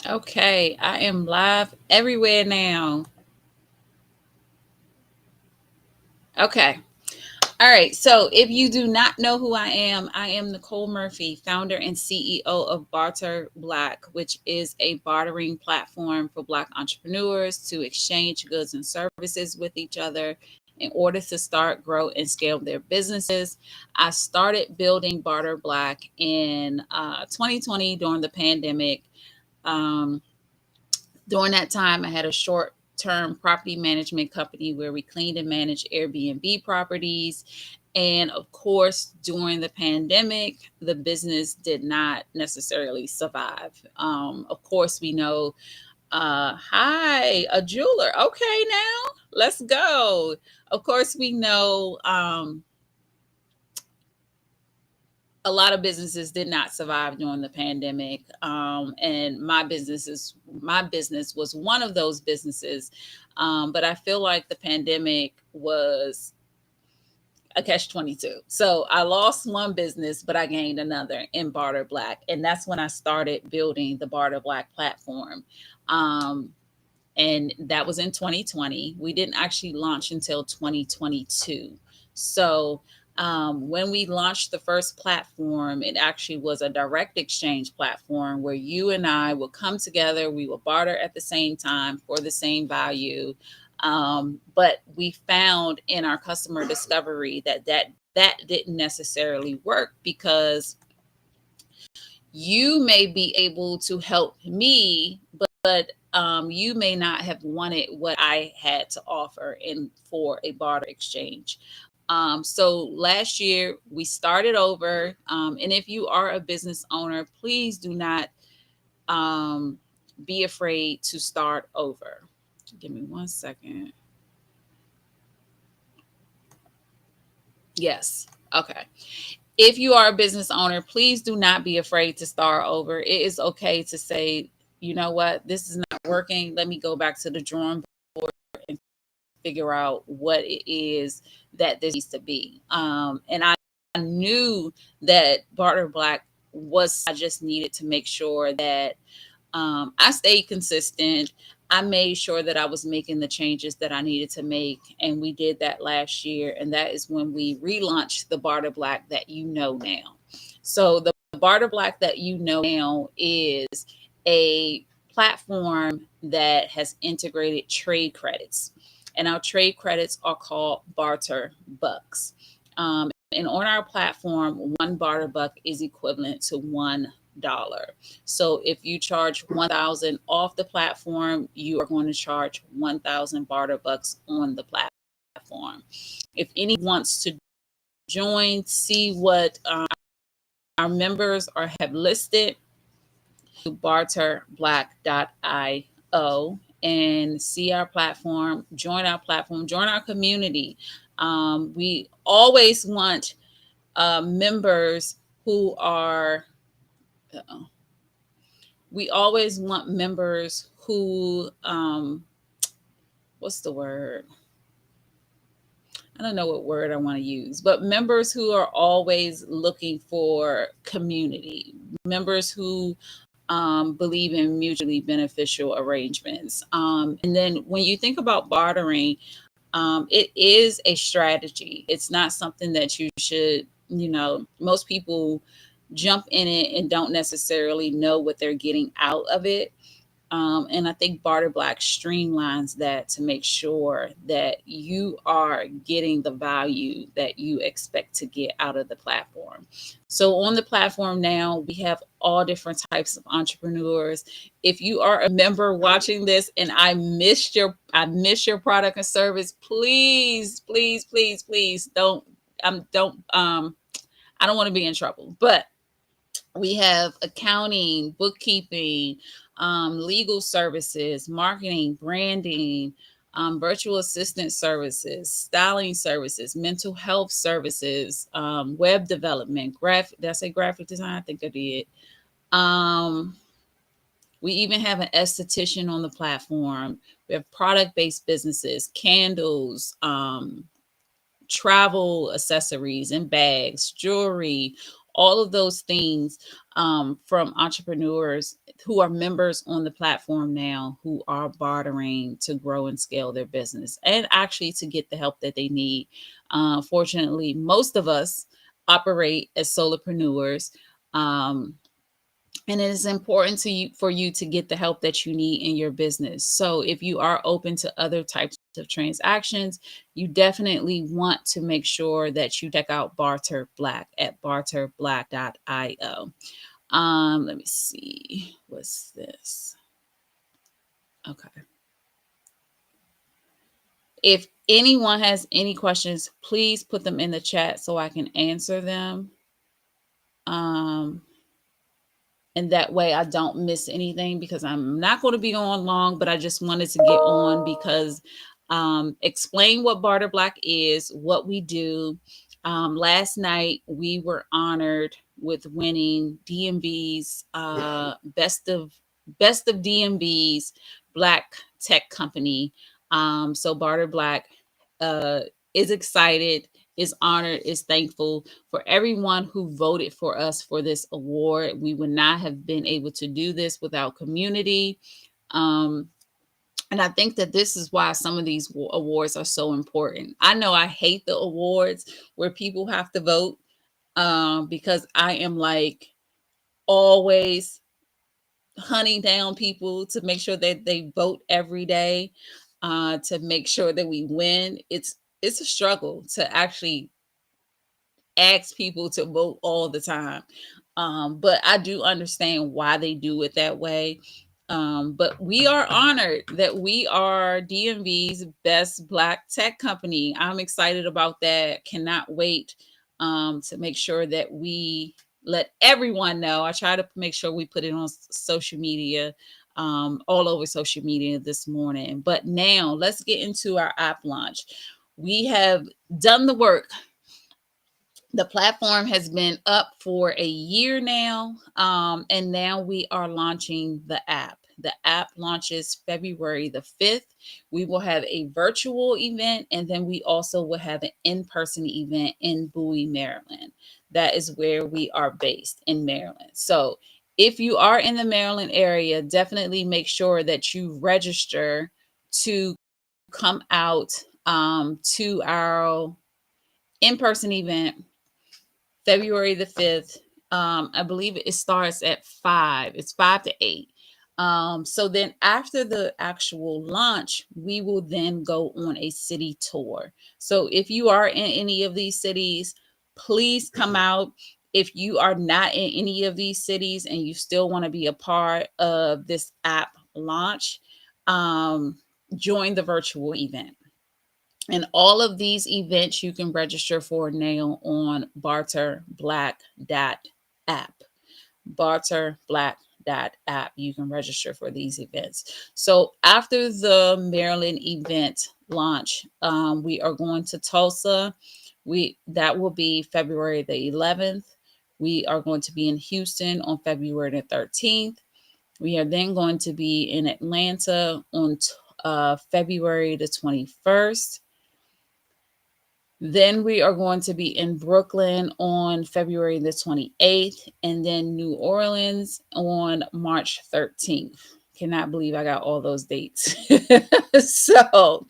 Okay, I am live everywhere now. Okay. All right. So, if you do not know who I am Nicole Murphy, founder and CEO of Barter Black, which is a bartering platform for Black entrepreneurs to exchange goods and services with each other in order to start, grow, and scale their businesses. I started building Barter Black in 2020 during the pandemic. Um, During that time, I had a short term property management company where we cleaned and managed Airbnb properties. And of course, during the pandemic, the business did not necessarily survive. Of course, we know, hi, a jeweler. Okay, now let's go. Of course, we know a lot of businesses did not survive during the pandemic, and my business was one of those businesses. But I feel like the pandemic was a catch 22. So I lost one business, but I gained another in Barter Black, and that's when I started building the Barter Black platform. Um, and that was in 2020. We didn't actually launch until 2022. So when we launched the first platform, it actually was a direct exchange platform where you and I will come together, we will barter at the same time for the same value. But we found in our customer discovery that didn't necessarily work because you may be able to help me, but you may not have wanted what I had to offer in for a barter exchange. So last year we started over, and if you are a business owner, please do not um, be afraid to start over. Give me 1 second. Yes. Okay. If you are a business owner, please do not be afraid to start over. It is okay to say, you know what, this is not working. Let me go back to the drawing board and figure out what it is that this needs to be. And I knew that Barter Black was, I just needed to make sure that I stayed consistent. I made sure that I was making the changes that I needed to make. And we did that last year. And that is when we relaunched the Barter Black that you know now. So the Barter Black that you know now is a platform that has integrated trade credits. And our trade credits are called barter bucks. And on our platform, one barter buck is equivalent to $1. So if you charge 1,000 off the platform, you are going to charge 1,000 barter bucks on the platform. If anyone wants to join, see what our members are have listed, to barterblack.io and see our platform, join our community. We always want members who are uh-oh. We always want members who what's the word, I don't know what word I want to use, but members who are always looking for community, members who believe in mutually beneficial arrangements. And then when you think about bartering, it is a strategy. It's not something that you should, most people jump in it and don't necessarily know what they're getting out of it. And I think Barter Black streamlines that to make sure that you are getting the value that you expect to get out of the platform. So on the platform now, we have all different types of entrepreneurs. If you are a member watching this and I missed your product and service, please, please, please, please don't I don't want to be in trouble. But we have accounting, bookkeeping, legal services, marketing, branding, virtual assistant services, styling services, mental health services, web development, did I say graphic design? I think I did. Um, we even have an esthetician on the platform. We have product based businesses, candles, travel accessories and bags, jewelry, all of those things from entrepreneurs who are members on the platform now, who are bartering to grow and scale their business and actually to get the help that they need. Fortunately, most of us operate as solopreneurs. Um, and it is important to you for you to get the help that you need in your business. So if you are open to other types of transactions, you definitely want to make sure that you check out Barter Black at barterblack.io. Let me see. What's this? Okay. If anyone has any questions, please put them in the chat so I can answer them. Um, and that way I don't miss anything, because I'm not going to be on long, but I just wanted to get on because explain what Barter Black is, what we do. Last night we were honored with winning DMV's best of DMV's Black Tech Company. So Barter Black uh, is excited, is honored, is thankful for everyone who voted for us for this award. We would not have been able to do this without community. Um, and I think that this is why some of these awards are so important. I know I hate the awards where people have to vote, because I am like always hunting down people to make sure that they vote every day, to make sure that we win. It's a struggle to actually ask people to vote all the time. But I do understand why they do it that way. But we are honored that we are DMV's best Black tech company. I'm excited about that. Cannot wait to make sure that we let everyone know. I try to make sure we put it on social media, all over social media this morning. But now let's get into our app launch. We have done the work. The platform has been up for a year now, and now we are launching the app. The app launches February the 5th. We will have a virtual event, and then we also will have an in-person event in Bowie, Maryland. That is where we are based, in Maryland. So if you are in the Maryland area, definitely make sure that you register to come out to our in-person event February the 5th. I believe it starts at 5. It's 5 to 8. So then after the actual launch, we will then go on a city tour. So if you are in any of these cities, please come out. If you are not in any of these cities and you still want to be a part of this app launch, join the virtual event. And all of these events you can register for now on barterblack.app. Barterblack.app. You can register for these events. So after the Maryland event launch, we are going to Tulsa. That will be February the 11th. We are going to be in Houston on February the 13th. We are then going to be in Atlanta on February the 21st. Then we are going to be in Brooklyn on February the 28th, and then New Orleans on March 13th. Cannot believe I got all those dates. So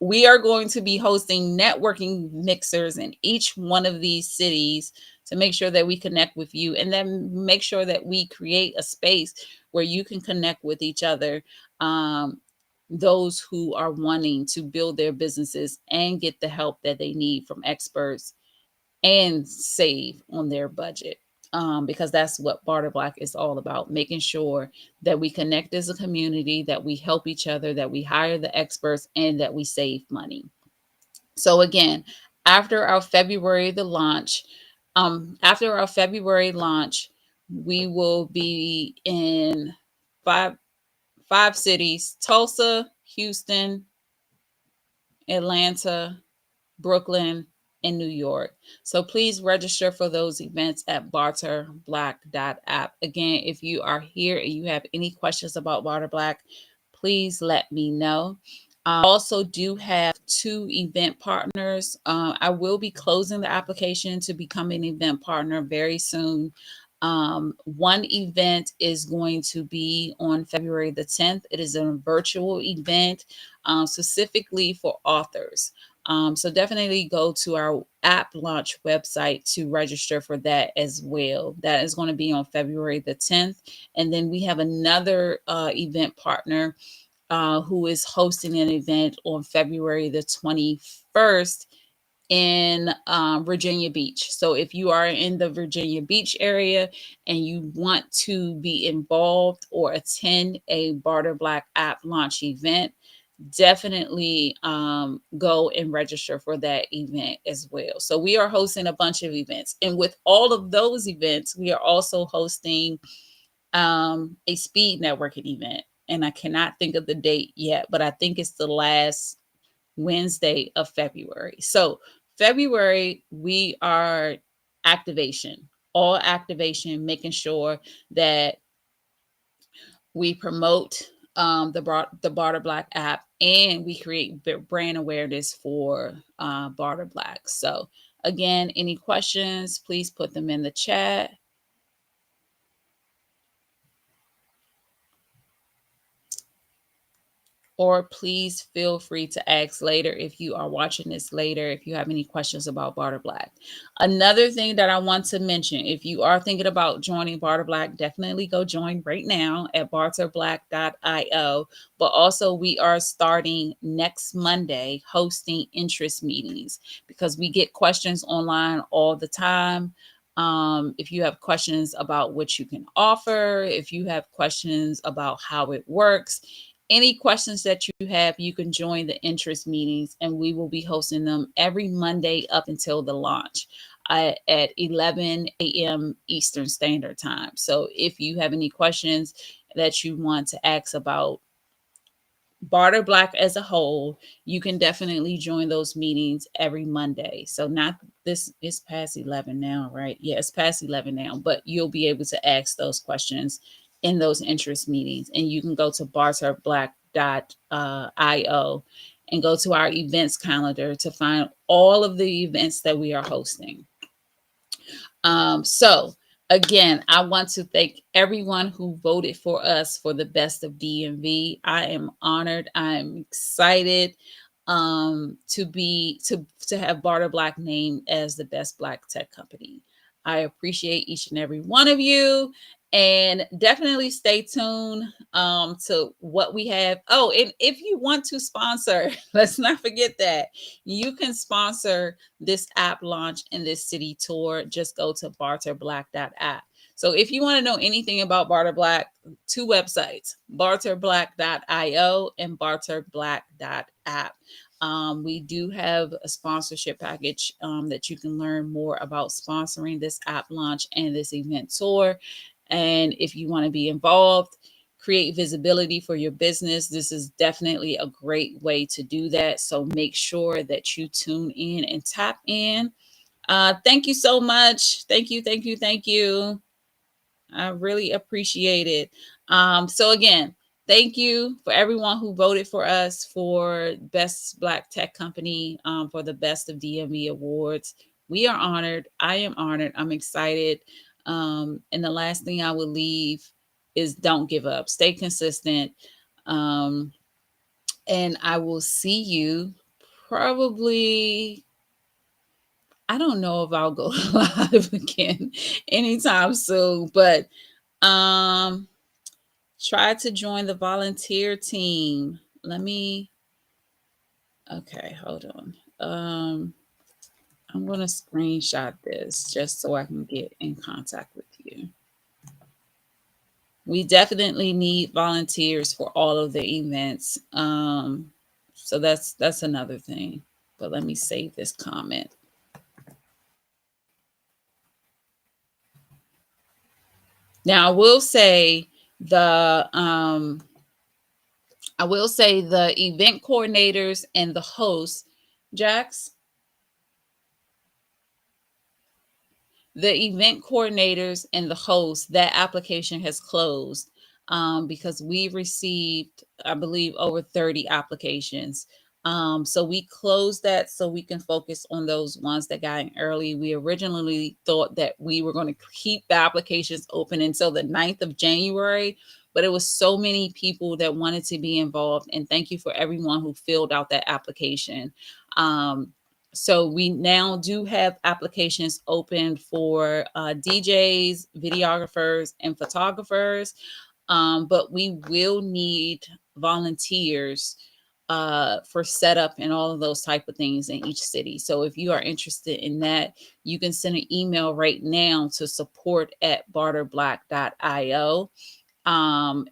we are going to be hosting networking mixers in each one of these cities to make sure that we connect with you, and then make sure that we create a space where you can connect with each other. Those who are wanting to build their businesses and get the help that they need from experts and save on their budget. Because that's what Barter Black is all about, making sure that we connect as a community, that we help each other, that we hire the experts, and that we save money. So again, after our February the launch, after our February launch, we will be in five cities: Tulsa, Houston, Atlanta, Brooklyn, and New York. So please register for those events at barterblack.app. Again, if you are here and you have any questions about Barter Black, please let me know. Also do have two event partners. I will be closing the application to become an event partner very soon. One event is going to be on February the 10th. It is a virtual event specifically for authors. So definitely go to our app launch website to register for that as well. That is going to be on February the 10th. And then we have another event partner who is hosting an event on February the 21st in Virginia Beach. So if you are in the Virginia Beach area and you want to be involved or attend a Barter Black app launch event, definitely go and register for that event as well. So we are hosting a bunch of events. And with all of those events, we are also hosting a speed networking event. And I cannot think of the date yet, but I think it's the last Wednesday of February. So February, we are activation, all activation, making sure that we promote the Barter Black app and we create brand awareness for Barter Black. So again, any questions, please put them in the chat. Or please feel free to ask later if you are watching this later, if you have any questions about Barter Black. Another thing that I want to mention, if you are thinking about joining Barter Black, definitely go join right now at barterblack.io. But also we are starting next Monday hosting interest meetings because we get questions online all the time. If you have questions about what you can offer, if you have questions about how it works, any questions that you have, you can join the interest meetings, and we will be hosting them every Monday up until the launch at 11 a.m. Eastern Standard Time. So if you have any questions that you want to ask about Barter Black as a whole, you can definitely join those meetings every Monday. So not this is past 11 now, right? Yeah, it's past 11 now, but you'll be able to ask those questions in those interest meetings. And you can go to barterblack.io and go to our events calendar to find all of the events that we are hosting. So again, I want to thank everyone who voted for us for the best of DMV. I am honored. I am excited to have Barter Black named as the best Black tech company. I appreciate each and every one of you. And definitely stay tuned to what we have. Oh, and if you want to sponsor, let's not forget that you can sponsor this app launch and this city tour. Just go to barterblack.app. So if you want to know anything about Barter Black, two websites, barterblack.io and barterblack.app. We do have a sponsorship package that you can learn more about sponsoring this app launch and this event tour. And if you want to be involved, create visibility for your business, this is definitely a great way to do that. So make sure that you tune in and tap in. Thank you so much. Thank you, thank you, thank you. I really appreciate it. So again, thank you for everyone who voted for us for Best Black Tech Company for the Best of DMV Awards. We are honored. I am honored. I'm excited. And the last thing I will leave is don't give up. Stay consistent. And I will see you probably. I don't know if I'll go live again anytime soon, but um try to join the volunteer team. Let me okay, hold on. I'm going to screenshot this just so I can get in contact with you. We definitely need volunteers for all of the events. So that's another thing. But let me save this comment. Now I will say the event coordinators and the hosts, Jax, the event coordinators and the hosts, that application has closed. because we received, I believe, over 30 applications. So we closed that so we can focus on those ones that got in early. We originally thought that we were going to keep the applications open until the 9th of January, but it was so many people that wanted to be involved. And thank you for everyone who filled out that application. Um, so we now do have applications open for DJs, videographers, and photographers, but we will need volunteers for setup and all of those type of things in each city. So if you are interested in that, you can send an email right now to support@barterblack.io. Um,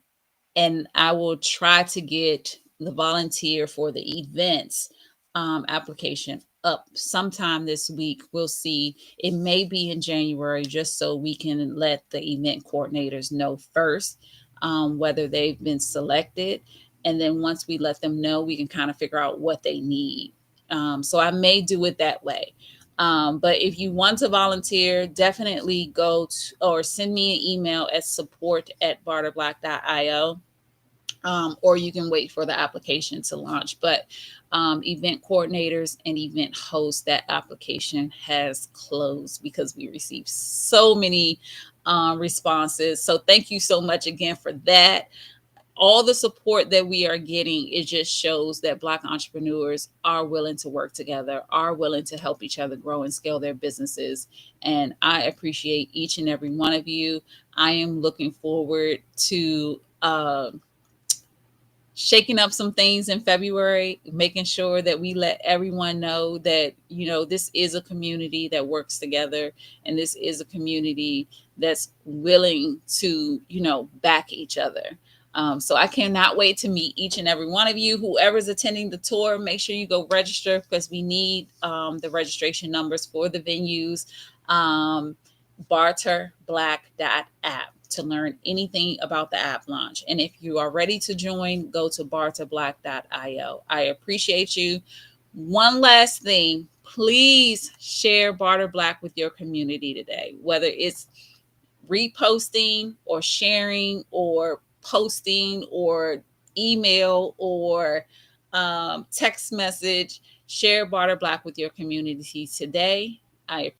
and I will try to get the volunteer for the events application up sometime this week. We'll see. It may be in January, just so we can let the event coordinators know first whether they've been selected. And then once we let them know, we can kind of figure out what they need. So I may do it that way. But if you want to volunteer, definitely go to, or send me an email at support@barterblack.io, or you can wait for the application to launch. But event coordinators and event hosts, that application has closed because we received so many responses. So thank you so much again for that. All the support that we are getting, it just shows that Black entrepreneurs are willing to work together, are willing to help each other grow and scale their businesses. And I appreciate each and every one of you. I am looking forward to shaking up some things in February, making sure that we let everyone know that, this is a community that works together, and this is a community that's willing to, back each other. So I cannot wait to meet each and every one of you. Whoever's attending the tour, make sure you go register, because we need the registration numbers for the venues. barterblack.app to learn anything about the app launch. And if you are ready to join, go to barterblack.io. I appreciate you. One last thing, please share Barter Black with your community today, whether it's reposting or sharing or posting or email or text message. Share Barter Black with your community today. I